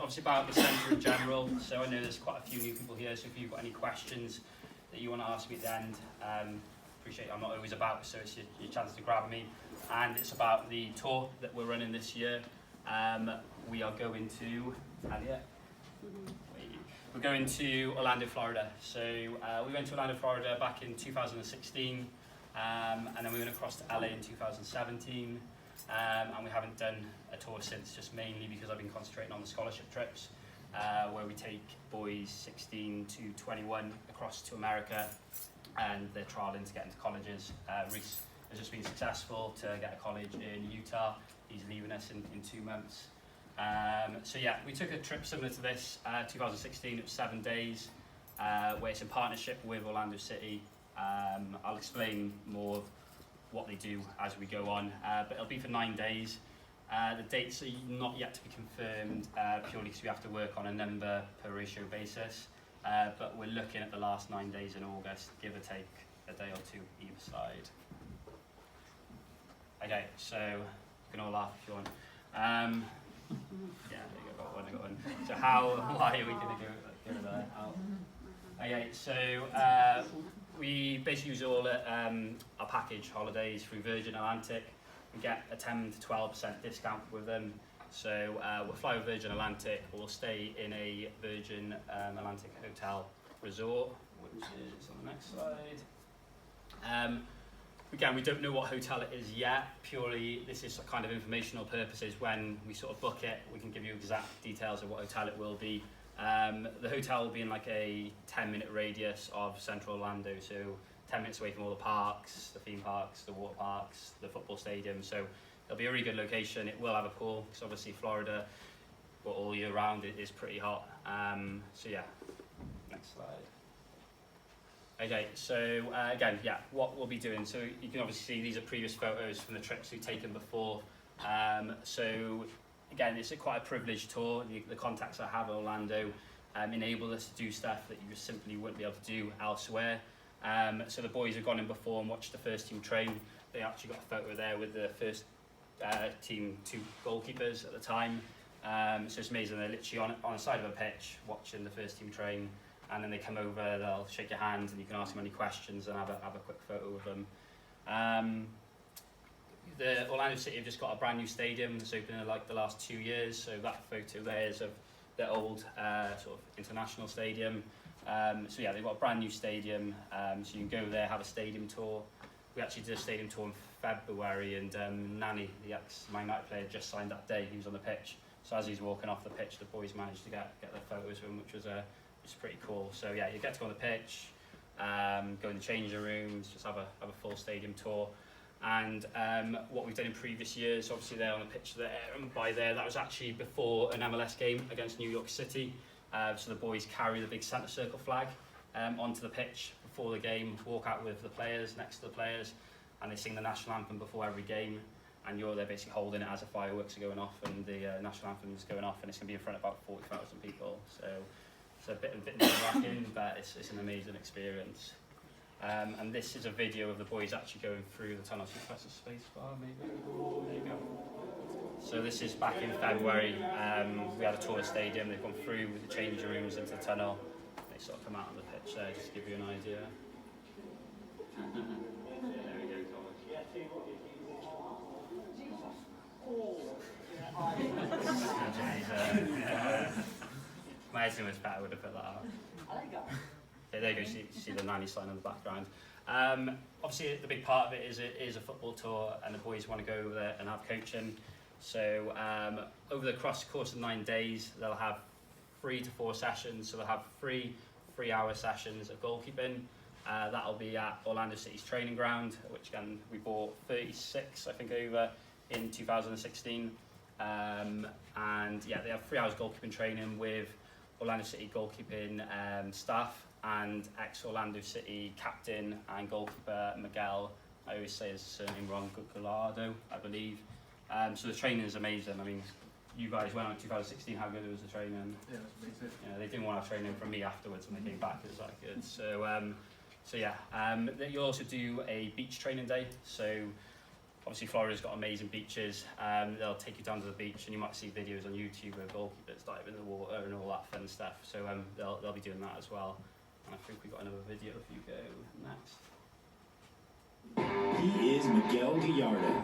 obviously about the centre in general. So I know there's quite a few new people here, so if you've got any questions that you want to ask me at the end, appreciate I'm not always about, so it's your chance to grab me. And it's about the tour that we're running this year. We are going to, we're going to Orlando, Florida. So we went to Orlando, Florida back in 2016, and then we went across to LA in 2017, and we haven't done a tour since, just mainly because I've been concentrating on the scholarship trips, where we take boys 16 to 21 across to America, and they're trialling to get into colleges. Reese has just been successful to get a college in Utah. He's leaving us in 2 months. So yeah, we took a trip similar to this, 2016, it was 7 days, where it's in partnership with Orlando City. I'll explain more of what they do as we go on, but it'll be for 9 days. The dates are not yet to be confirmed, purely because we have to work on a number per ratio basis, but we're looking at the last 9 days in August, give or take a day or two either side. Okay, so you can all laugh if you want. Yeah, there you go, I got one. So why are we going to go there? Okay, so we basically use all our package holidays through Virgin Atlantic. We get a 10 to 12% discount with them. So we'll fly with Virgin Atlantic, we'll stay in a Virgin Atlantic hotel resort, which is on the next slide. Again, we don't know what hotel it is yet, purely this is kind of informational purposes. When we sort of book it, we can give you exact details of what hotel it will be. The hotel will be in like a 10-minute radius of central Orlando, so 10 minutes away from all the parks, the theme parks, the water parks, the football stadium. So it'll be a really good location. It will have a pool, because obviously Florida, well, all year round, it is pretty hot. So yeah, next slide. Okay, so again, yeah, what we'll be doing, so you can obviously see these are previous photos from the trips we've taken before. So again, it's quite a privileged tour. The contacts I have in Orlando enable us to do stuff that you just simply wouldn't be able to do elsewhere. So the boys have gone in before and watched the first team train. They actually got a photo there with the first team 2 goalkeepers at the time. So it's amazing, they're literally on the side of a pitch watching the first team train. And then they come over, they'll shake your hand and you can ask them any questions and have a quick photo with them. The Orlando City have just got a brand new stadium that's opened in like the last 2 years, so that photo there is of their old sort of international stadium. So yeah, they've got a brand new stadium, so you can go there, have a stadium tour. We actually did a stadium tour in February, and Nani, the ex-Man United player, just signed that day. He was on the pitch, so as he's walking off the pitch, the boys managed to get their photos with him, which was it's pretty cool. So yeah, you get to go on the pitch, go in the changing rooms, just have a full stadium tour. And what we've done in previous years, obviously there on the pitch there and by there, that was actually before an MLS game against New York City. So the boys carry the big centre circle flag onto the pitch before the game, walk out with the players, next to the players, and they sing the national anthem before every game. And you're there basically holding it as the fireworks are going off and the national anthem is going off, and it's going to be in front of about 40,000 people. So it's a bit nerve-wracking, but it's an amazing experience. And this is a video of the boys actually going through the tunnel. So press the space bar, maybe. There you go. So this is back in February. We had a tour of the stadium. They've gone through with the changing rooms into the tunnel. They sort of come out on the pitch there, just to give you an idea. There we go, my editing was better, I would have put that out. Okay, there you go, you see the 90 sign in the background. Obviously the big part of it is a football tour, and the boys want to go over there and have coaching. So over the course of 9 days, they'll have 3 to 4 sessions. So they'll have 3 3-hour sessions of goalkeeping. That'll be at Orlando City's training ground, which again we bought 36, I think, over in 2016. And yeah, they have 3 hours goalkeeping training with Orlando City goalkeeping staff and ex-Orlando City captain and goalkeeper Miguel, I always say his surname wrong, Gallardo, I believe. So the training is amazing. I mean, you guys went on in 2016, how good was the training? Yeah, that's amazing. Yeah, they didn't want to have training from me afterwards when they came back, it was that good. So, so yeah, you'll also do a beach training day. So Obviously, Florida's got amazing beaches. They'll take you down to the beach, and you might see videos on YouTube of goalkeepers diving in the water and all that fun stuff. So they'll be doing that as well. And I think we've got another video if you go next. He is Miguel Gallardo,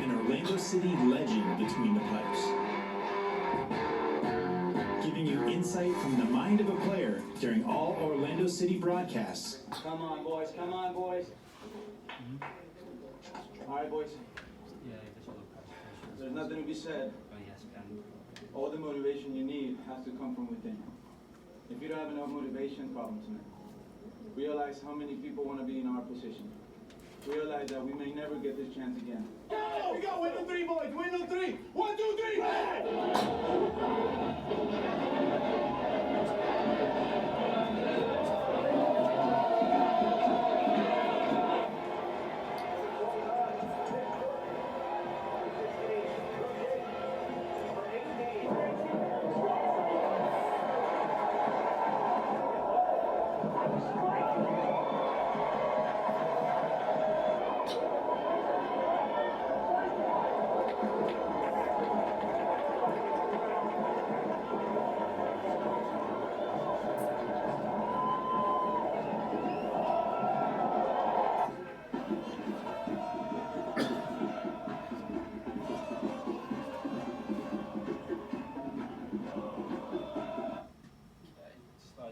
an Orlando City legend between the pipes. Giving you insight from the mind of a player during all Orlando City broadcasts. Come on, boys. Come on, boys. All right, boys. Yeah, there's all the presentations. There's nothing to be said. Oh, yes, Ben. All the motivation you need has to come from within. If you don't have enough motivation, problem tonight. Realize how many people want to be in our position. Realize that we may never get this chance again. Go! We go! Win the three, boys! Win the three! 1, 2, 3, hey!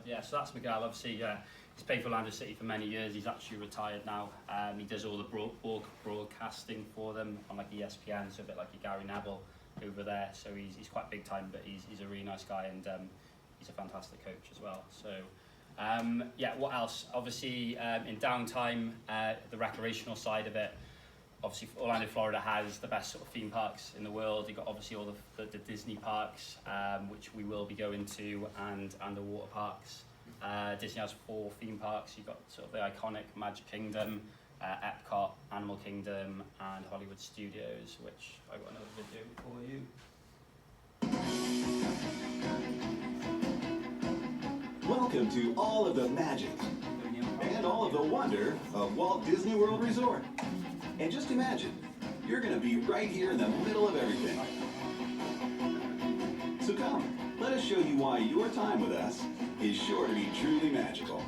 Yeah, so that's Miguel. Obviously, he's played for Orlando City for many years. He's actually retired now. He does all the broadcasting for them on like ESPN, so a bit like your Gary Neville over there. So he's quite big time, but he's a really nice guy, and he's a fantastic coach as well. So yeah, what else? Obviously, in downtime, the recreational side of it. Obviously, Orlando, Florida has the best sort of theme parks in the world. You've got obviously all the Disney parks, which we will be going to, and the water parks. Disney has 4 theme parks. You've got sort of the iconic Magic Kingdom, Epcot, Animal Kingdom, and Hollywood Studios, which I've got another video for you. Welcome to all of the magic and all of the wonder of Walt Disney World Resort. And just imagine, you're going to be right here in the middle of everything. So come, let us show you why your time with us is sure to be truly magical.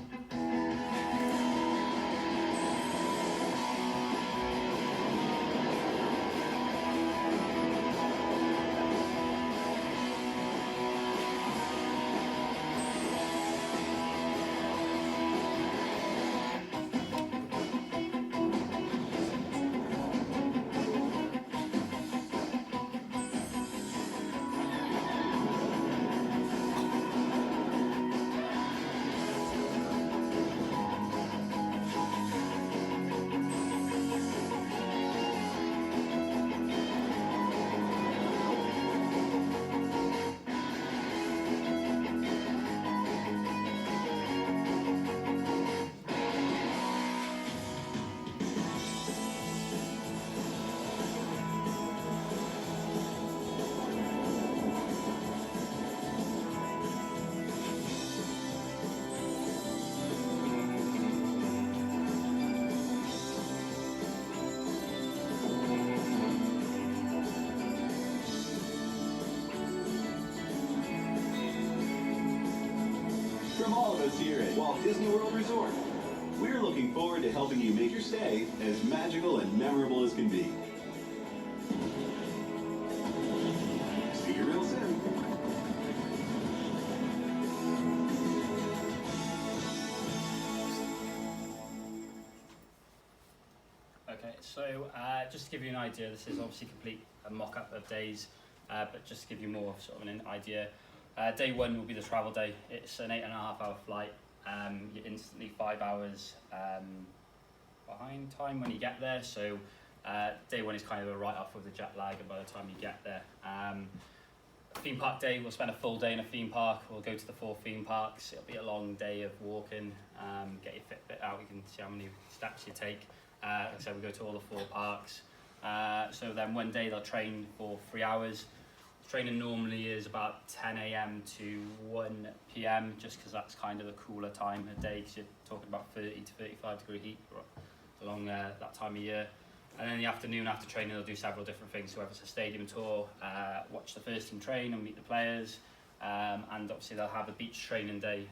From all of us here at Walt Disney World Resort, we're looking forward to helping you make your stay as magical and memorable as can be. See you real soon. Okay, so just to give you an idea, this is obviously complete a mock-up of days, but just to give you more sort of an idea. Day 1 will be the travel day. It's an 8.5-hour flight. You're instantly 5 hours behind time when you get there. So day 1 is kind of a write-off with the jet lag, and by the time you get there. Theme park day, we'll spend a full day in a theme park. We'll go to the 4 theme parks. It'll be a long day of walking. Get your Fitbit out. You can see how many steps you take. Like I said, we go to all the 4 parks. So then one day they'll train for 3 hours. Training normally is about 10 a.m. to 1 p.m. just because that's kind of the cooler time of day, because you're talking about 30 to 35 degree heat along that time of year. And then in the afternoon after training they'll do several different things, so whether it's a stadium tour, watch the first team train and meet the players, and obviously they'll have a beach training day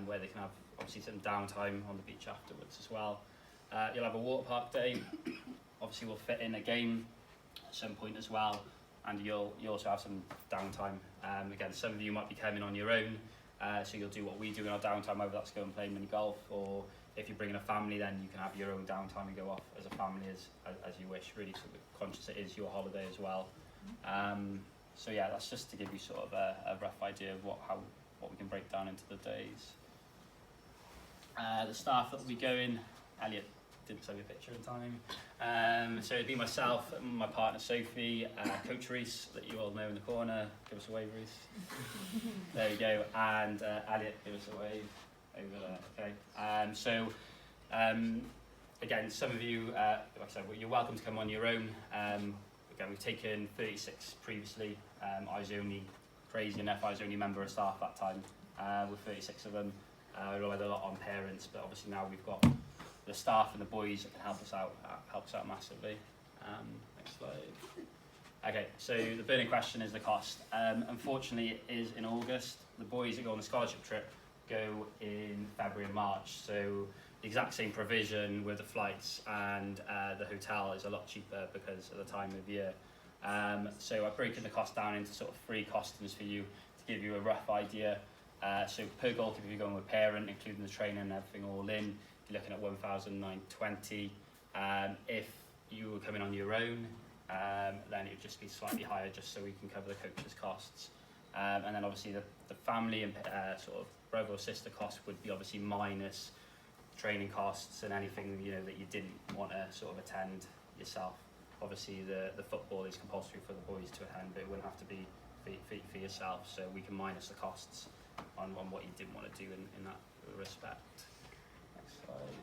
where they can have obviously some downtime on the beach afterwards as well. You'll have a water park day, obviously we'll fit in a game at some point as well, and you'll also have some downtime. Again, some of you might be coming on your own, so you'll do what we do in our downtime, whether that's go and play mini golf, or if you're bringing a family then you can have your own downtime and go off as a family as you wish, really sort of conscious it is your holiday as well. So yeah, that's just to give you sort of a rough idea of what we can break down into the days. The staff that will be going, Elliot didn't send me a picture in time. So it'd be myself, my partner Sophie, Coach Reese, that you all know in the corner. Give us a wave, Reese. There you go. And Elliot, give us a wave over there. Okay. Again, some of you, like I said, you're welcome to come on your own. Again, we've taken 36 previously. I was only crazy enough. I was only a member of staff that time. With 36 of them, we relied a lot on parents, but obviously now we've got the staff and the boys that can help us out massively. Next slide. Okay, so the burning question is the cost. Unfortunately, it is in August. The boys that go on the scholarship trip go in February and March, so the exact same provision with the flights and the hotel is a lot cheaper because of the time of year. So I've broken the cost down into sort of 3 costings for you to give you a rough idea. So per goalkeeper, if you're going with parent, including the training and everything all in, you're looking at 1,920. If you were coming on your own, then it would just be slightly higher, just so we can cover the coach's costs. And then obviously the family and sort of brother or sister cost would be obviously minus training costs and anything that you didn't want to sort of attend yourself. Obviously the football is compulsory for the boys to attend, but it wouldn't have to be for yourself, so we can minus the costs on what you didn't want to do in that respect. Next slide.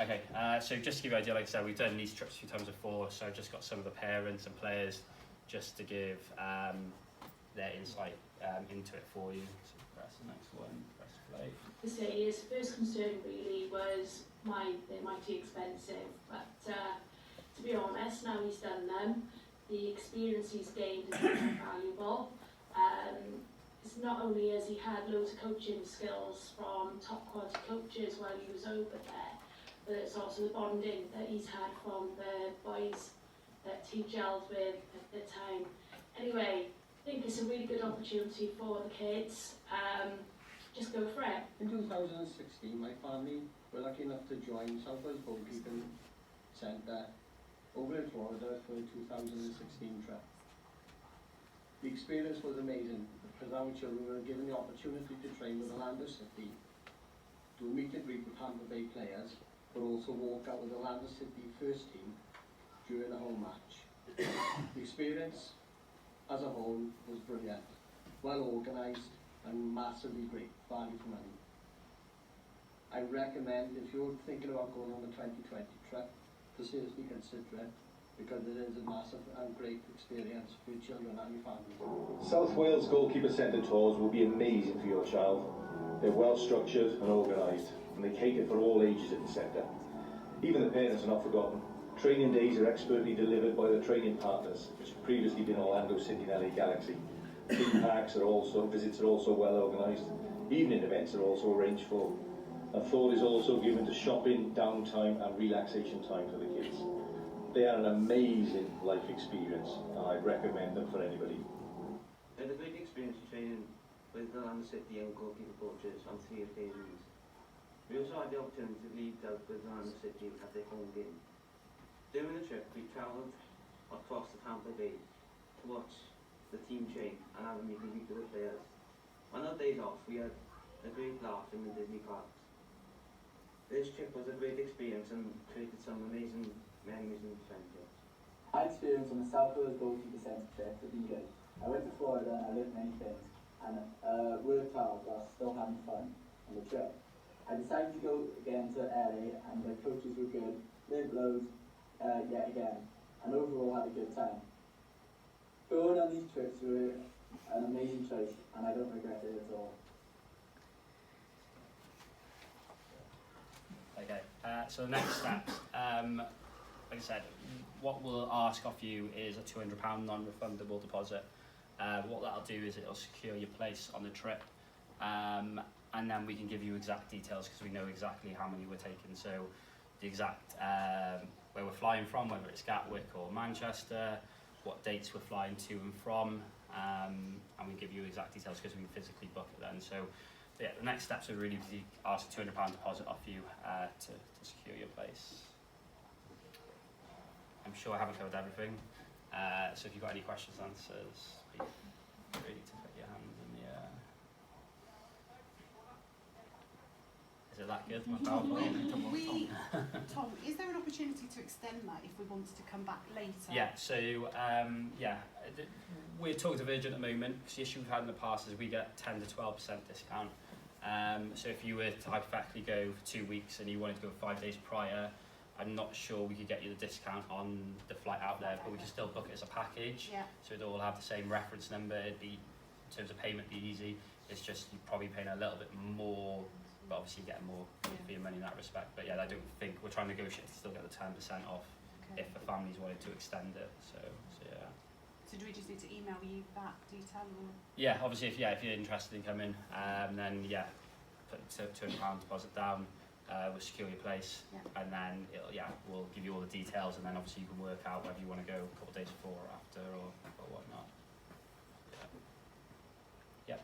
Okay, so just to give you an idea, like I said, we've done these trips a few times before, so I've just got some of the parents and players just to give their insight into it for you. So press the next one, press play. To say his first concern really was they're mighty expensive, but to be honest, now he's done them, the experience he's gained is very valuable. It's not only has he had loads of coaching skills from top quality coaches while he was over there, but it's also the bonding that he's had from the boys that he gelled with at the time. Anyway, I think it's a really good opportunity for the kids. Just go for it. In 2016, my family were lucky enough to join South Wales Goalkeeping Centre over in Florida for the 2016 trip. The experience was amazing because our children were given the opportunity to train with Orlando City, do a meet and greet with Tampa Bay players, but also walk out with the Orlando City first team during a home match. The experience as a whole was brilliant, well organised and massively great value for money. I recommend, if you're thinking about going on the 2020 trip, to seriously consider it, because it is a massive and great experience for your children and your families. South Wales Goalkeeper Centre tours will be amazing for your child. They're well structured and organised, and they cater for all ages at the centre. Even the parents are not forgotten. Training days are expertly delivered by the training partners, which have previously been Orlando City and LA Galaxy. Theme parks visits are also well organised. Evening events are also arranged for. And thought is also given to shopping, downtime and relaxation time for the kids. They are an amazing life experience, and I'd recommend them for anybody. I had a great experience training with the Orlando City and goalkeeper coaches on 3 occasions. We also had the opportunity to lead out with Orlando City at their home game. During the trip, we travelled across the Tampa Bay to watch the team train and have a meet and greet with the players. On our days off, we had a great laugh in the Disney parks. This trip was a great experience and created some amazing memories and friendships. My experience on the South Wales Goalkeeper Centre trip has been good. I went to Florida and I learned many things, and worked hard while still having fun on the trip. I decided to go again to LA, and the coaches were good, learned loads yet again, and overall had a good time. Going on these trips were an amazing choice, and I don't regret it at all. Okay, so the next steps. like I said, what we'll ask of you is a £200 non-refundable deposit. What that'll do is it'll secure your place on the trip, and then we can give you exact details because we know exactly how many we're taking. So the exact where we're flying from, whether it's Gatwick or Manchester, what dates we're flying to and from, and we give you exact details because we can physically book it then. So yeah, the next steps are really to ask a £200 deposit off you to secure your place. I'm sure I haven't covered everything, so if you've got any questions, answers, be ready to put your hands in the air. Is it that good? My PowerPoint? Tom, is there an opportunity to extend that if we wanted to come back later? Yeah, so we're talking to Virgin at the moment because the issue we've had in the past is we get 10 to 12% discount. So if you were to hypothetically go for 2 weeks and you wanted to go 5 days prior, I'm not sure we could get you the discount on the flight out there, but we can still book it as a package. Yeah. So it'd all have the same reference number. It'd be, in terms of payment, be easy. It's just you're probably paying a little bit more, but obviously you're getting more for your money in that respect. But yeah, I don't think we're trying to negotiate to still get the 10% off if the families wanted to extend it. So yeah. So do we just need to email you that detail? Or? Yeah, obviously if you're interested in coming, then yeah, put £200 deposit down. We'll secure your place, and then we'll give you all the details, and then obviously you can work out whether you want to go a couple of days before or after or whatnot. Yeah.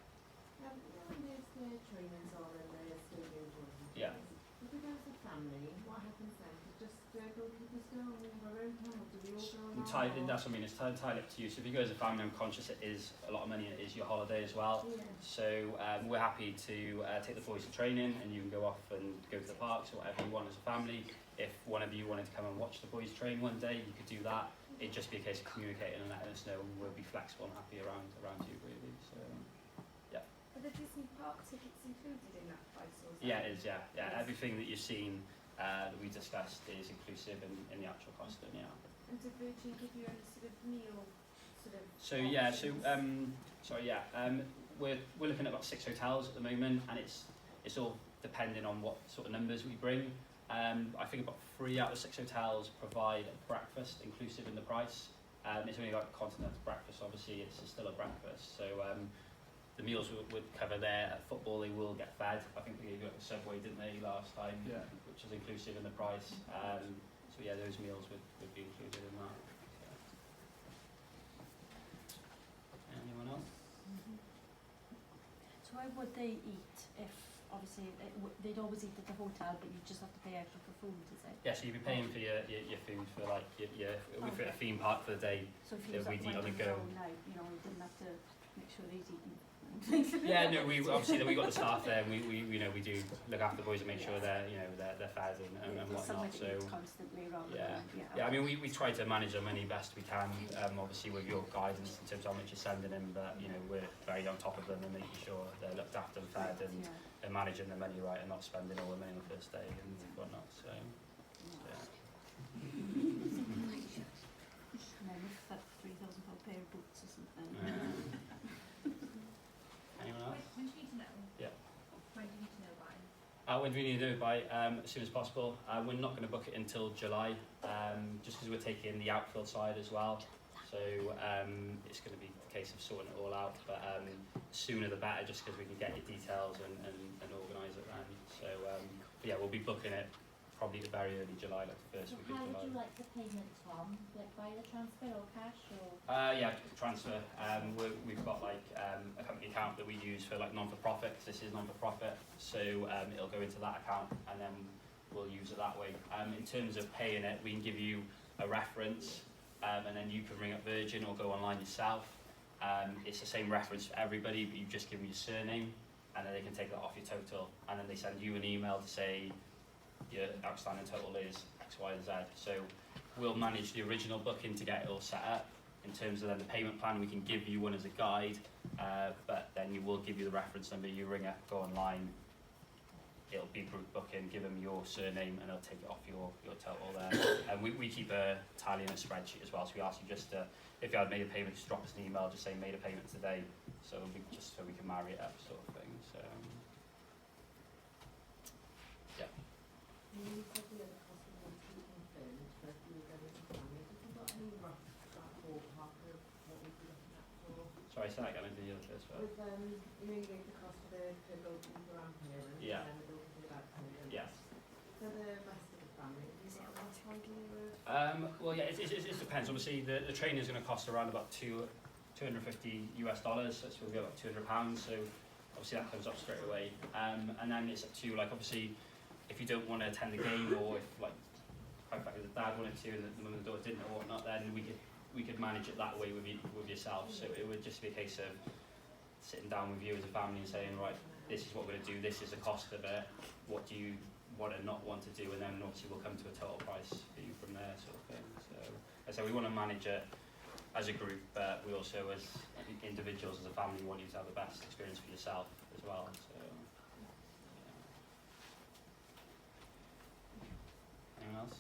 There's the trainers on and there's the individuals. Yeah. If we go as a family, what happens then? Just goalkeepers go on their own time, or do we all go along? That's what I mean, it's entirely up to you. So if you go as a family, I'm conscious it is a lot of money and it is your holiday as well. Yeah. So we're happy to take the boys to training, and you can go off and go to the parks or whatever you want as a family. If one of you wanted to come and watch the boys train one day, you could do that. It'd just be a case of communicating and letting us know, and we'll be flexible and happy around you really. So yeah. Are the Disney park tickets included in that price? Or Yeah, it is. Yeah. Everything that you've seen that we discussed is inclusive in the actual costing. Yeah. And did Virgin give you any sort of meal sort of? We're looking at about 6 hotels at the moment, and it's all depending on what sort of numbers we bring. I think about 3 out of 6 hotels provide a breakfast inclusive in the price. It's only like continental breakfast, obviously it's still a breakfast. So the meals would cover there. At football they will get fed. I think they gave you a Subway, didn't they, last time, which is inclusive in the price. So yeah, those meals would be included in that. Anyone else? So how would they eat if, obviously, they'd always eat at the hotel, but you just have to pay extra for food, is it? Yeah, so you'd be paying for your food for like we're at a theme park for the day. So if you was we'd eat on the went go. on night, you know, we didn't have to make sure he's eating. Yeah, no, we obviously we got the staff there, and we do look after the boys and make sure they're fed and whatnot. So constantly rather yeah. I mean we try to manage our money best we can. Obviously with your guidance in terms of how much you're sending in, but we're very on top of them and making sure they're looked after and fed and managing their money right and not spending all the money on the first day and whatnot. So yeah. That £3,000 pair of boots or something. Anyone else? When do you need to know? Yeah. When do you need to know by? When do we need to do it by? As soon as possible. We're not going to book it until July, just because we're taking the outfield side as well. So it's going to be the case of sorting it all out. But sooner the better, just because we can get your details and organise it then. So yeah, we'll be booking it probably the very early July, like the first week of July. How would you like the payment, Tom? Like by the transfer or cash or? Yeah, transfer. We've got like a company account that we use for like non-for-profit. This is non-for-profit, so it'll go into that account and then we'll use it that way. In terms of paying it, we can give you a reference, and then you can ring up Virgin or go online yourself. It's the same reference for everybody, but you just give them your surname, and then they can take that off your total, and then they send you an email to say your outstanding total is X, Y, and Z. So we'll manage the original booking to get it all set up. In terms of then the payment plan, we can give you one as a guide, but then you will give you the reference number. You ring up, go online, it'll be group booking, give them your surname, and they'll take it off your total there. And we keep a tally in a spreadsheet as well, so we ask you just to, if you had made a payment, just drop us an email, just say made a payment today, so just so we can marry it up, sort of thing. So yeah. You said the other cost was going to be confirmed, but you were going Sorry, say that again. I didn't hear the first part. With, you know, you gave the cost for the goalkeeper and parents, Yeah. and the goalkeeper without parents. Yes. For the rest of the family, do you get a last idea of? Well, yeah, it depends. Obviously, the training is going to cost around about $250 US, so it's going to be about £200. So obviously that comes up straight away. And then it's up to you, like obviously, if you don't want to attend the game, or if like quite frankly the dad wanted to and the mum and the daughter didn't or whatnot, then we could manage it that way with yourself. So it would just be a case of sitting down with you as a family and saying, right, this is what we're going to do. This is the cost of it. What do you want and not want to do? And then obviously we'll come to a total price for you from there, sort of thing. So as I say, we want to manage it as a group, but we also, as individuals, as a family, want you to have the best experience for yourself as well. So, yeah. Anyone else?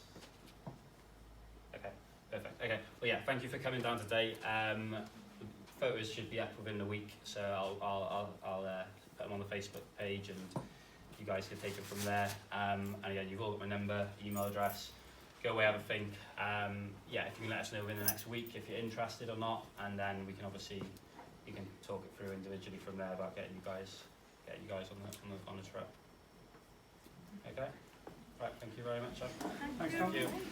Okay, perfect. Okay, well, yeah, thank you for coming down today. The photos should be up within the week, so I'll put them on the Facebook page, and you guys can take it from there. And again, you've all got my number, email address. Go away, have a think. Yeah, if you can let us know within the next week if you're interested or not, and then we can obviously talk it through individually from there about getting you guys on the trip. Okay. Right. Thank you very much. Thank you.